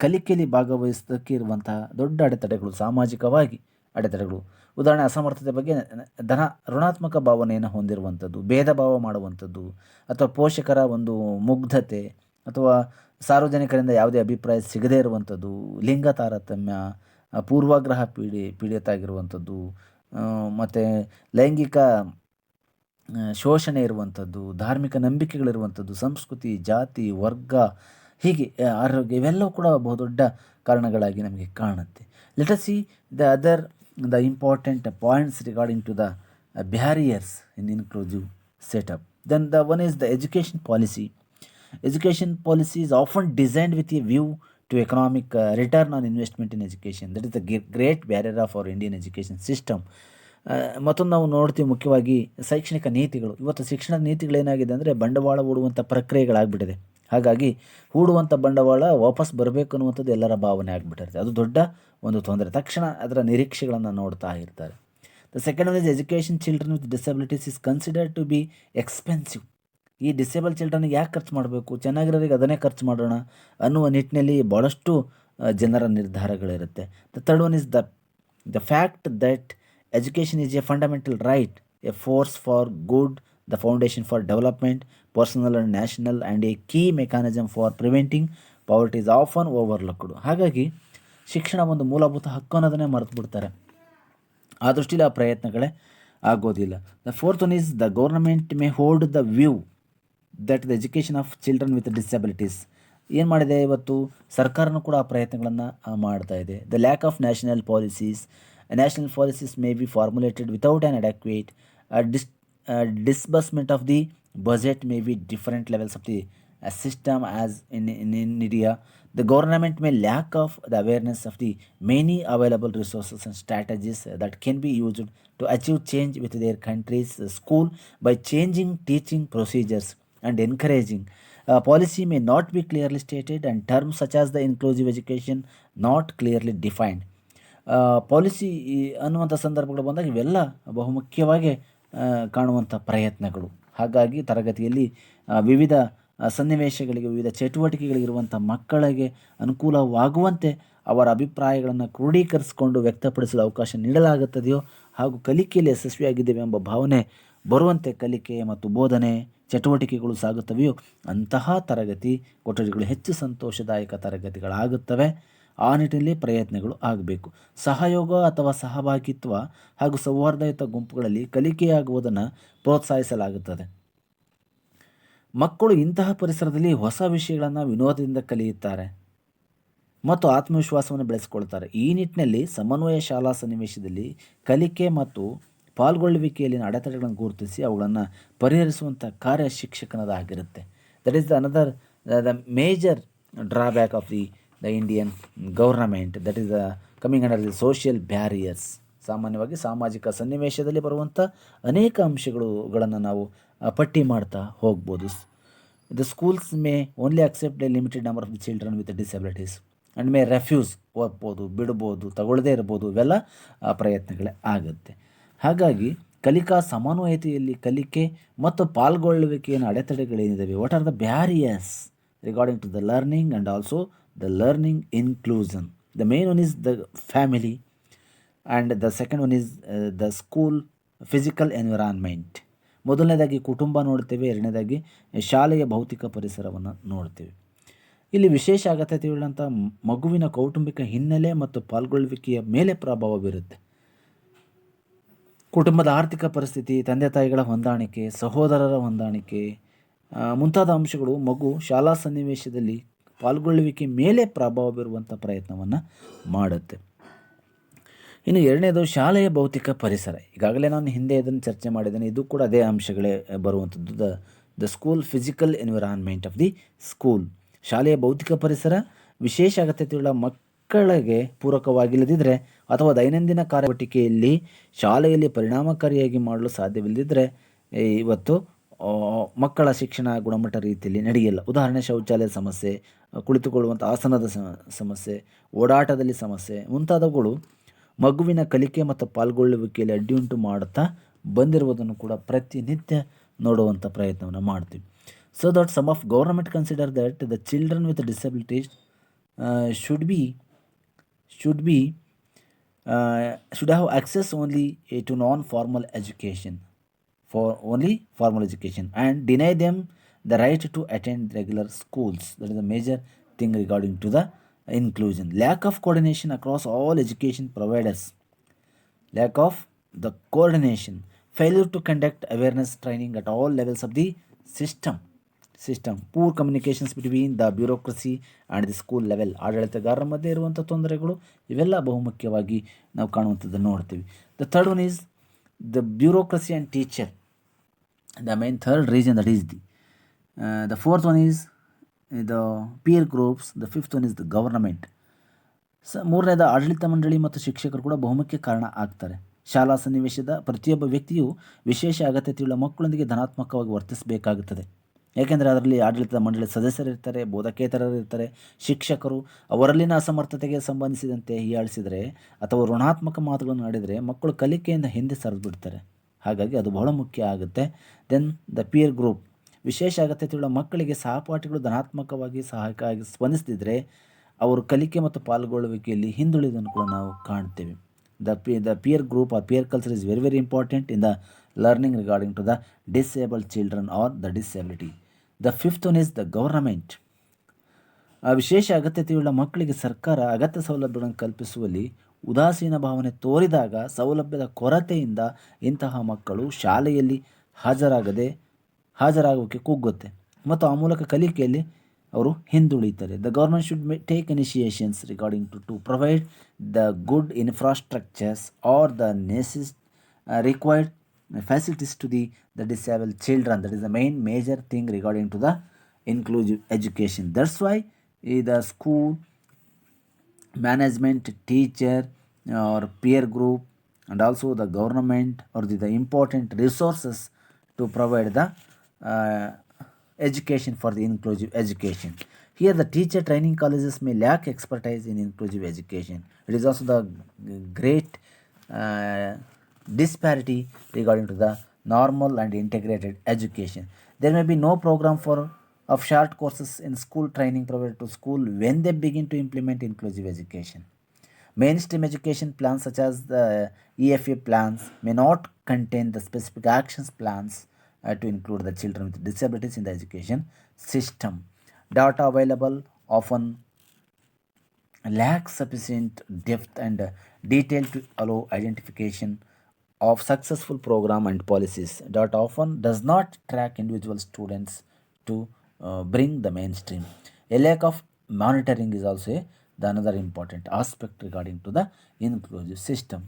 ಕಲಿಕೆಯಲ್ಲಿ ಭಾಗವಹಿಸೋದಕ್ಕೆ ಇರುವಂತಹ ದೊಡ್ಡ ಅಡೆತಡೆಗಳು, ಸಾಮಾಜಿಕವಾಗಿ ಅಡೆತಡೆಗಳು. ಉದಾಹರಣೆ, ಅಸಮರ್ಥತೆ ಬಗ್ಗೆ ಋಣಾತ್ಮಕ ಭಾವನೆಯನ್ನು ಹೊಂದಿರುವಂಥದ್ದು, ಭೇದ ಭಾವ ಮಾಡುವಂಥದ್ದು, ಅಥವಾ ಪೋಷಕರ ಒಂದು ಮುಗ್ಧತೆ, ಅಥವಾ ಸಾರ್ವಜನಿಕರಿಂದ ಯಾವುದೇ ಅಭಿಪ್ರಾಯ ಸಿಗದೇ ಇರುವಂಥದ್ದು, ಲಿಂಗ ತಾರತಮ್ಯ, ಪೂರ್ವಾಗ್ರಹ ಪೀಡಿತ ಆಗಿರುವಂಥದ್ದು, ಮತ್ತು ಲೈಂಗಿಕ ಶೋಷಣೆ ಇರುವಂಥದ್ದು, ಧಾರ್ಮಿಕ ನಂಬಿಕೆಗಳಿರುವಂಥದ್ದು, ಸಂಸ್ಕೃತಿ, ಜಾತಿ, ವರ್ಗ, ಹೀಗೆ ಆರೋಗ್ಯ ಇವೆಲ್ಲವೂ ಕೂಡ ಬಹುದೊಡ್ಡ ಕಾರಣಗಳಾಗಿ ನಮಗೆ ಕಾಣುತ್ತೆ. Let us see the important points regarding to the barriers in inclusive setup. Then the one is the education policy. Education policy is often designed with a view to economic return on investment in education. That is the great barrier of our Indian education system. ಮತ್ತೊಂದು ನಾವು ನೋಡ್ತೀವಿ, ಮುಖ್ಯವಾಗಿ ಶೈಕ್ಷಣಿಕ ನೀತಿಗಳು. ಇವತ್ತು ಶಿಕ್ಷಣ ನೀತಿಗಳೇನಾಗಿದೆ ಅಂದರೆ ಬಂಡವಾಳ ಹೂಡುವಂಥ ಪ್ರಕ್ರಿಯೆಗಳಾಗ್ಬಿಟ್ಟಿದೆ. ಹಾಗಾಗಿ ಹೂಡುವಂಥ ಬಂಡವಾಳ ವಾಪಸ್ ಬರಬೇಕು ಅನ್ನುವಂಥದ್ದು ಎಲ್ಲರ ಭಾವನೆ ಆಗಿಬಿಟ್ಟಿರುತ್ತೆ. ಅದು ದೊಡ್ಡ ಒಂದು ತೊಂದರೆ. ತಕ್ಷಣ ಅದರ ನಿರೀಕ್ಷೆಗಳನ್ನು ನೋಡ್ತಾ ಇರ್ತಾರೆ. The second one is education children with disabilities is considered to be expensive. ಈ ಡಿಸೇಬಲ್ ಚಿಲ್ಡ್ರನ್ಗೆ ಯಾಕೆ ಖರ್ಚು ಮಾಡಬೇಕು, ಚೆನ್ನಾಗಿರೋರಿಗೆ ಅದನ್ನೇ ಖರ್ಚು ಮಾಡೋಣ ಅನ್ನುವ ನಿಟ್ಟಿನಲ್ಲಿ ಭಾಳಷ್ಟು ಜನರ ನಿರ್ಧಾರಗಳಿರುತ್ತೆ. The third one is the fact that education is a fundamental right, a force for good, the foundation for development, personal and national, and a key mechanism for preventing poverty is often overlooked. ಹಾಗಾಗಿ ಶಿಕ್ಷಣ ಒಂದು ಮೂಲಭೂತ ಹಕ್ಕು ಅನ್ನೋದನ್ನೇ ಮರೆತು ಬಿಡ್ತಾರೆ. ಆ ದೃಷ್ಟಿಯಲ್ಲಿ ಆ ಪ್ರಯತ್ನಗಳೇ ಆಗೋದಿಲ್ಲ. The fourth one is the government May hold the view that the education of children with disabilities. ಏನು ಮಾಡಿದೆ, ಇವತ್ತು ಸರ್ಕಾರನೂ ಕೂಡ ಆ ಪ್ರಯತ್ನಗಳನ್ನು ಮಾಡ್ತಾ ಇದೆ. The lack of national policies may be formulated without an adequate disbursement of the budget, may be different levels of the system as in India. The government may lack of the awareness of the many available resources and strategies that can be used to achieve change with their country's school by changing teaching procedures and encouraging. Policy may not be clearly stated and terms such as the inclusive education not clearly defined. Policy ಅನ್ನುವಂಥ ಸಂದರ್ಭಗಳು ಬಂದಾಗ ಇವೆಲ್ಲ ಬಹುಮುಖ್ಯವಾಗಿ ಕಾಣುವಂಥ ಪ್ರಯತ್ನಗಳು. ಹಾಗಾಗಿ ತರಗತಿಯಲ್ಲಿ ವಿವಿಧ ಸನ್ನಿವೇಶಗಳಿಗೆ, ವಿವಿಧ ಚಟುವಟಿಕೆಗಳಿಗಿರುವಂಥ ಮಕ್ಕಳಿಗೆ ಅನುಕೂಲವಾಗುವಂತೆ ಅವರ ಅಭಿಪ್ರಾಯಗಳನ್ನು ಕ್ರೋಢೀಕರಿಸಿಕೊಂಡು ವ್ಯಕ್ತಪಡಿಸಲು ಅವಕಾಶ ನೀಡಲಾಗುತ್ತದೆಯೋ ಹಾಗೂ ಕಲಿಕೆಯಲ್ಲಿ ಯಶಸ್ವಿಯಾಗಿದ್ದೇವೆ ಎಂಬ ಭಾವನೆ ಬರುವಂತೆ ಕಲಿಕೆ ಮತ್ತು ಬೋಧನೆ ಚಟುವಟಿಕೆಗಳು ಸಾಗುತ್ತವೆಯೋ ಅಂತಹ ತರಗತಿ ಕೊಠಡಿಗಳು ಹೆಚ್ಚು ಸಂತೋಷದಾಯಕ ತರಗತಿಗಳಾಗುತ್ತವೆ. ಆ ನಿಟ್ಟಿನಲ್ಲಿ ಪ್ರಯತ್ನಗಳು ಆಗಬೇಕು. ಸಹಯೋಗ ಅಥವಾ ಸಹಭಾಗಿತ್ವ ಹಾಗೂ ಸೌಹಾರ್ದಯುತ ಗುಂಪುಗಳಲ್ಲಿ ಕಲಿಕೆಯಾಗುವುದನ್ನು ಪ್ರೋತ್ಸಾಹಿಸಲಾಗುತ್ತದೆ. ಮಕ್ಕಳು ಇಂತಹ ಪರಿಸರದಲ್ಲಿ ಹೊಸ ವಿಷಯಗಳನ್ನು ವಿನೋದದಿಂದ ಕಲಿಯುತ್ತಾರೆ ಮತ್ತು ಆತ್ಮವಿಶ್ವಾಸವನ್ನು ಬೆಳೆಸಿಕೊಳ್ತಾರೆ. ಈ ನಿಟ್ಟಿನಲ್ಲಿ ಸಮನ್ವಯ ಶಾಲಾ ಸನ್ನಿವೇಶದಲ್ಲಿ ಕಲಿಕೆ ಮತ್ತು ಪಾಲ್ಗೊಳ್ಳುವಿಕೆಯಲ್ಲಿನ ಅಡೆತಡೆಗಳನ್ನು ಗುರುತಿಸಿ ಅವುಗಳನ್ನು ಪರಿಹರಿಸುವಂಥ ಕಾರ್ಯ ಶಿಕ್ಷಕನದಾಗಿರುತ್ತೆ. That is the major drawback of the Indian government, that is coming under the social barriers. ಸಾಮಾನ್ಯವಾಗಿ ಸಾಮಾಜಿಕ ಸನ್ನಿವೇಶದಲ್ಲಿ ಬರುವಂಥ ಅನೇಕ ಅಂಶಗಳನ್ನು ನಾವು ಪಟ್ಟಿ ಮಾಡ್ತಾ ಹೋಗ್ಬೋದು. The schools may only accept a limited number of the children with disabilities and may refuse, ಒಪ್ಬೋದು, ಬಿಡ್ಬೋದು, ತಗೊಳ್ಳದೇ ಇರ್ಬೋದು, ಇವೆಲ್ಲ ಪ್ರಯತ್ನಗಳೇ ಆಗುತ್ತೆ. ಹಾಗಾಗಿ ಕಲಿಕಾ ಸಮನ್ವಯತೆಯಲ್ಲಿ ಕಲಿಕೆ ಮತ್ತು ಪಾಲ್ಗೊಳ್ಳುವಿಕೆಯನ್ನು ಅಡೆತಡೆಗಳೇನಿದ್ದಾವೆ, what are the barriers regarding to the learning and also the learning inclusion. The main one is the family and the second one is the school physical environment. ಮೊದಲನೇದಾಗಿ ಕುಟುಂಬ ನೋಡ್ತೇವೆ, ಎರಡನೇದಾಗಿ ಶಾಲೆಯ ಭೌತಿಕ ಪರಿಸರವನ್ನು ನೋಡ್ತೇವೆ. ಇಲ್ಲಿ ವಿಶೇಷ ಅಗತ್ಯತೆಯುಳ್ಳಂಥ ಮಗುವಿನ ಕೌಟುಂಬಿಕ ಹಿನ್ನೆಲೆ ಮತ್ತು ಪಾಲ್ಗೊಳ್ಳುವಿಕೆಯ ಮೇಲೆ ಪ್ರಭಾವ ಬೀರುತ್ತೆ. ಕುಟುಂಬದ ಆರ್ಥಿಕ ಪರಿಸ್ಥಿತಿ, ತಂದೆ ತಾಯಿಗಳ ಹೊಂದಾಣಿಕೆ, ಸಹೋದರರ ಹೊಂದಾಣಿಕೆ ಮುಂತಾದ ಅಂಶಗಳು ಮಗು ಶಾಲಾ ಸನ್ನಿವೇಶದಲ್ಲಿ ಪಾಲ್ಗೊಳ್ಳುವಿಕೆ ಮೇಲೆ ಪ್ರಭಾವ ಬೀರುವಂಥ ಪ್ರಯತ್ನವನ್ನು ಮಾಡುತ್ತೆ. ಇನ್ನು ಎರಡನೇದು ಶಾಲೆಯ ಭೌತಿಕ ಪರಿಸರ. ಈಗಾಗಲೇ ನಾನು ಹಿಂದೆ ಇದನ್ನು ಚರ್ಚೆ ಮಾಡಿದ್ದೇನೆ, ಇದು ಕೂಡ ಅದೇ ಅಂಶಗಳೇ ಬರುವಂಥದ್ದು. The school physical environment of the school. ಶಾಲೆಯ ಭೌತಿಕ ಪರಿಸರ ವಿಶೇಷ ಅಗತ್ಯತೆಯುಳ್ಳ ಮಕ್ಕಳಿಗೆ ಪೂರಕವಾಗಿಲ್ಲದಿದ್ದರೆ ಅಥವಾ ದೈನಂದಿನ ಕಾರ್ಯಚಟುವಟಿಕೆಯಲ್ಲಿ ಶಾಲೆಯಲ್ಲಿ ಪರಿಣಾಮಕಾರಿಯಾಗಿ ಮಾಡಲು ಸಾಧ್ಯವಿಲ್ಲದಿದ್ದರೆ ಇವತ್ತು ಮಕ್ಕಳ ಶಿಕ್ಷಣ ಗುಣಮಟ್ಟ ರೀತಿಯಲ್ಲಿ ನಡೆಯಲ್ಲ. ಉದಾಹರಣೆ, ಶೌಚಾಲಯದ ಸಮಸ್ಯೆ, ಕುಳಿತುಕೊಳ್ಳುವಂಥ ಆಸನದ ಸಮಸ್ಯೆ, ಓಡಾಟದಲ್ಲಿ ಸಮಸ್ಯೆ ಮುಂತಾದವುಗಳು ಮಗುವಿನ ಕಲಿಕೆ ಮತ್ತು ಪಾಲ್ಗೊಳ್ಳುವಿಕೆಯಲ್ಲಿ ಅಡ್ಡಿಯುಂಟು ಮಾಡುತ್ತಾ ಬಂದಿರುವುದನ್ನು ಕೂಡ ಪ್ರತಿನಿತ್ಯ ನೋಡುವಂಥ ಪ್ರಯತ್ನವನ್ನು ಮಾಡ್ತೀವಿ. So that some of government consider that the children with disabilities should have access only to non-formal education, for only formal education, and deny them the right to attend regular schools. That is a major thing regarding to the inclusion. Lack of coordination across all education providers. Lack of the coordination. Failure to conduct awareness training at all levels of the system. Poor communications between the bureaucracy and the school level. ಆಡಳಿತಗಾರರ ಮಧ್ಯೆ ಇರುವಂಥ ತೊಂದರೆಗಳು ಇವೆಲ್ಲ ಬಹುಮುಖ್ಯವಾಗಿ ನಾವು ಕಾಣುವಂಥದ್ದನ್ನು ನೋಡ್ತೀವಿ. The third one is the bureaucracy and teacher. The main third reason that is the fourth one is the peer groups. The fifth one is the government. ಮೂರನೇದ ಆಡಳಿತ ಮಂಡಳಿ ಮತ್ತು ಶಿಕ್ಷಕರು ಕೂಡ ಬಹುಮುಖ್ಯ ಕಾರಣ ಆಗ್ತಾರೆ. ಶಾಲಾ ಸನ್ನಿವೇಶದ ಪ್ರತಿಯೊಬ್ಬ ವ್ಯಕ್ತಿಯು ವಿಶೇಷ ಅಗತ್ಯತೆಯುಳ್ಳ ಮಕ್ಕಳೊಂದಿಗೆ ಧನಾತ್ಮಕವಾಗಿ ವರ್ತಿಸಬೇಕಾಗುತ್ತದೆ. ಏಕೆಂದರೆ ಅದರಲ್ಲಿ ಆಡಳಿತ ಮಂಡಳಿ ಸದಸ್ಯರಿರ್ತಾರೆ, ಬೋಧಕೇತರರು ಇರ್ತಾರೆ, ಶಿಕ್ಷಕರು ಅವರಲ್ಲಿನ ಅಸಮರ್ಥತೆಗೆ ಸಂಬಂಧಿಸಿದಂತೆ ಹೀಯಾಳಿಸಿದರೆ ಅಥವಾ ಋಣಾತ್ಮಕ ಮಾತುಗಳನ್ನು ಆಡಿದರೆ ಮಕ್ಕಳು ಕಲಿಕೆಯಿಂದ ಹಿಂದೆ ಸರಿದು ಬಿಡ್ತಾರೆ. ಹಾಗಾಗಿ ಅದು ಬಹಳ ಮುಖ್ಯ ಆಗುತ್ತೆ. Then the peer group. ವಿಶೇಷ ಅಗತ್ಯತೆಯುಳ್ಳ ಮಕ್ಕಳಿಗೆ ಸಹಪಾಠಿಗಳು ಧನಾತ್ಮಕವಾಗಿ ಸಹಾಯಕವಾಗಿ ಸ್ಪಂದಿಸದಿದ್ದರೆ ಅವರು ಕಲಿಕೆ ಮತ್ತು ಪಾಲ್ಗೊಳ್ಳುವಿಕೆಯಲ್ಲಿ ಹಿಂದುಳಿದನ್ನು ಕೂಡ ನಾವು ಕಾಣ್ತೇವೆ. The peer group or peer culture is very important in the learning regarding to the disabled children or the disability. The fifth one is the government. ವಿಶೇಷ ಅಗತ್ಯತೆಯುಳ್ಳ ಮಕ್ಕಳಿಗೆ ಸರ್ಕಾರ ಅಗತ್ಯ ಸೌಲಭ್ಯಗಳನ್ನು ಕಲ್ಪಿಸುವಲ್ಲಿ ಉದಾಸೀನ ಭಾವನೆ ತೋರಿದಾಗ ಸೌಲಭ್ಯದ ಕೊರತೆಯಿಂದ ಇಂತಹ ಮಕ್ಕಳು ಶಾಲೆಯಲ್ಲಿ ಹಾಜರಾಗೋಕ್ಕೆ ಕುಗ್ಗುತ್ತೆ ಮತ್ತು ಆ ಮೂಲಕ ಕಲಿಕೆಯಲ್ಲಿ ಅವರು ಹಿಂದುಳಿತಾರೆ. The government should take initiations regarding to provide the good infrastructures or the required facilities to the disabled children. That is the major thing regarding to the inclusive education. That's why the school management, teacher or peer group and also the government or the important resources to provide the education for the inclusive education. Here the teacher training colleges may lack expertise in inclusive education. It is also the great disparity regarding to the normal and integrated education. There may be no program of short courses in school training provided to school when they begin to implement inclusive education. Mainstream education plans such as the EFA plans may not contain the specific actions plans to include the children with disabilities in the education system. Data available often lacks sufficient depth and detail to allow identification of successful program and policies. Data often does not track individual students to bring the mainstream. A lack of monitoring is also another important aspect regarding to the inclusive system.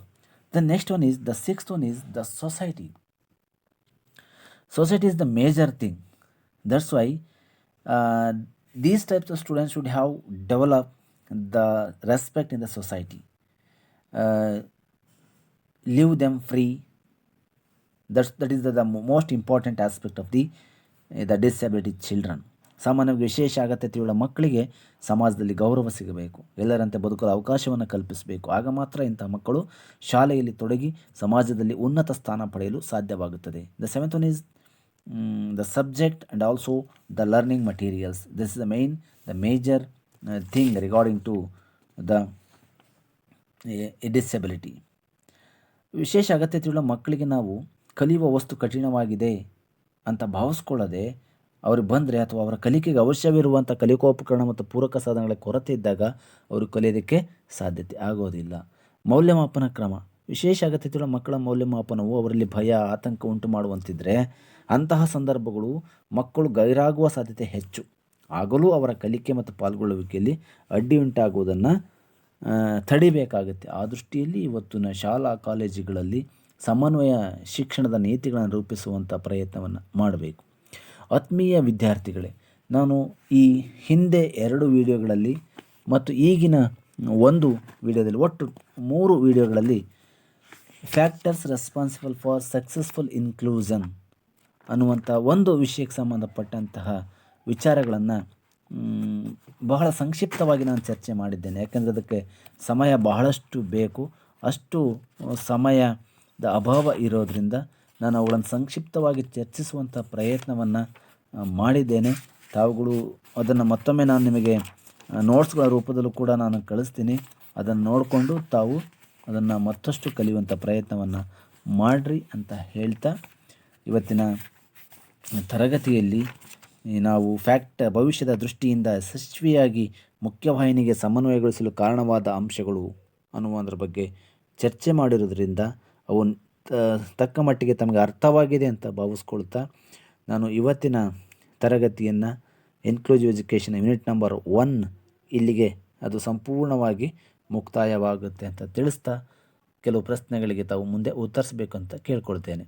The next one is, the sixth one is the society. Society is the major thing. That's why these types of students should have developed the respect in the society. Leave them free. That is the most important aspect of the disability children. ಸಾಮಾನ್ಯವಾಗಿ ವಿಶೇಷ ಅಗತ್ಯತೆಯುಳ್ಳ ಮಕ್ಕಳಿಗೆ ಸಮಾಜದಲ್ಲಿ ಗೌರವ ಸಿಗಬೇಕು, ಎಲ್ಲರಂತೆ ಬದುಕಲು ಅವಕಾಶವನ್ನು ಕಲ್ಪಿಸಬೇಕು. ಆಗ ಮಾತ್ರ ಇಂಥ ಮಕ್ಕಳು ಶಾಲೆಯಲ್ಲಿ ತೊಡಗಿ ಸಮಾಜದಲ್ಲಿ ಉನ್ನತ ಸ್ಥಾನ ಪಡೆಯಲು ಸಾಧ್ಯವಾಗುತ್ತದೆ. The seventh one is the subject and also the learning materials. This is the major thing regarding to the disability. ವಿಶೇಷ ಅಗತ್ಯತೆಯುಳ್ಳ ಮಕ್ಕಳಿಗೆ ನಾವು ಕಲಿಯುವ ವಸ್ತು ಕಠಿಣವಾಗಿದೆ ಅಂತ ಭಾವಿಸ್ಕೊಳ್ಳದೆ ಅವ್ರಿಗೆ ಬಂದರೆ ಅಥವಾ ಅವರ ಕಲಿಕೆಗೆ ಅವಶ್ಯವಿರುವಂಥ ಕಲಿಕೋಪಕರಣ ಮತ್ತು ಪೂರಕ ಸಾಧನಗಳ ಕೊರತೆ ಇದ್ದಾಗ ಅವರು ಕಲಿಯೋದಕ್ಕೆ ಸಾಧ್ಯತೆ ಆಗೋದಿಲ್ಲ. ಮೌಲ್ಯಮಾಪನ ಕ್ರಮ. ವಿಶೇಷ ಅಗತ್ಯತೆಯುಳ್ಳ ಮಕ್ಕಳ ಮೌಲ್ಯಮಾಪನವು ಅವರಲ್ಲಿ ಭಯ, ಆತಂಕ ಉಂಟು ಮಾಡುವಂತಿದ್ದರೆ ಅಂತಹ ಸಂದರ್ಭಗಳು ಮಕ್ಕಳು ಗೈರಾಗುವ ಸಾಧ್ಯತೆ ಹೆಚ್ಚು. ಆಗಲೂ ಅವರ ಕಲಿಕೆ ಮತ್ತು ಪಾಲ್ಗೊಳ್ಳುವಿಕೆಯಲ್ಲಿ ಅಡ್ಡಿ ಉಂಟಾಗುವುದನ್ನು ತಡಿಬೇಕಾಗುತ್ತೆ. ಆ ದೃಷ್ಟಿಯಲ್ಲಿ ಇವತ್ತಿನ ಶಾಲಾ ಕಾಲೇಜುಗಳಲ್ಲಿ ಸಮನ್ವಯ ಶಿಕ್ಷಣದ ನೀತಿಗಳನ್ನು ರೂಪಿಸುವಂಥ ಪ್ರಯತ್ನವನ್ನು ಮಾಡಬೇಕು. ಆತ್ಮೀಯ ವಿದ್ಯಾರ್ಥಿಗಳೇ, ನಾನು ಈ ಹಿಂದೆ 2 ವಿಡಿಯೋಗಳಲ್ಲಿ ಮತ್ತು ಈಗಿನ ಒಂದು ವಿಡಿಯೋದಲ್ಲಿ ಒಟ್ಟು 3 ವಿಡಿಯೋಗಳಲ್ಲಿ factors responsible for successful inclusion ಅನ್ನುವಂಥ ಒಂದು ವಿಷಯಕ್ಕೆ ಸಂಬಂಧಪಟ್ಟಂತಹ ವಿಚಾರಗಳನ್ನು ಬಹಳ ಸಂಕ್ಷಿಪ್ತವಾಗಿ ನಾನು ಚರ್ಚೆ ಮಾಡಿದ್ದೇನೆ. ಯಾಕೆಂದರೆ ಅದಕ್ಕೆ ಸಮಯ ಬಹಳಷ್ಟು ಬೇಕು. ಅಷ್ಟು ಸಮಯದ ಅಭಾವ ಇರೋದರಿಂದ ನಾನು ಅವುಗಳನ್ನು ಸಂಕ್ಷಿಪ್ತವಾಗಿ ಚರ್ಚಿಸುವಂಥ ಪ್ರಯತ್ನವನ್ನು ಮಾಡಿದ್ದೇನೆ. ತಾವುಗಳು ಅದನ್ನು ಮತ್ತೊಮ್ಮೆ ನಾನು ನಿಮಗೆ ನೋಟ್ಸ್ಗಳ ರೂಪದಲ್ಲೂ ಕೂಡ ನಾನು ಕಳಿಸ್ತೀನಿ. ಅದನ್ನು ನೋಡಿಕೊಂಡು ತಾವು ಅದನ್ನು ಮತ್ತಷ್ಟು ಕಲಿಯುವಂಥ ಪ್ರಯತ್ನವನ್ನು ಮಾಡಿರಿ ಅಂತ ಹೇಳ್ತಾ, ಇವತ್ತಿನ ತರಗತಿಯಲ್ಲಿ ನಾವು ಭವಿಷ್ಯದ ದೃಷ್ಟಿಯಿಂದ ಯಶಸ್ವಿಯಾಗಿ ಮುಖ್ಯವಾಹಿನಿಗೆ ಸಮನ್ವಯಗೊಳಿಸಲು ಕಾರಣವಾದ ಅಂಶಗಳು ಅನ್ನುವುದರ ಬಗ್ಗೆ ಚರ್ಚೆ ಮಾಡಿರೋದ್ರಿಂದ ಅವು ತಕ್ಕ ಮಟ್ಟಿಗೆ ತಮಗೆ ಅರ್ಥವಾಗಿದೆ ಅಂತ ಭಾವಿಸ್ಕೊಳ್ತಾ ನಾನು ಇವತ್ತಿನ ತರಗತಿಯನ್ನು ಇನ್ಕ್ಲೂಸಿವ್ ಎಜುಕೇಷನ್ ಯೂನಿಟ್ ನಂಬರ್ 1 ಇಲ್ಲಿಗೆ ಅದು ಸಂಪೂರ್ಣವಾಗಿ ಮುಕ್ತಾಯವಾಗುತ್ತೆ ಅಂತ ತಿಳಿಸ್ತಾ ಕೆಲವು ಪ್ರಶ್ನೆಗಳಿಗೆ ತಾವು ಮುಂದೆ ಉತ್ತರಿಸಬೇಕು ಅಂತ ಕೇಳ್ಕೊಳ್ತೇನೆ.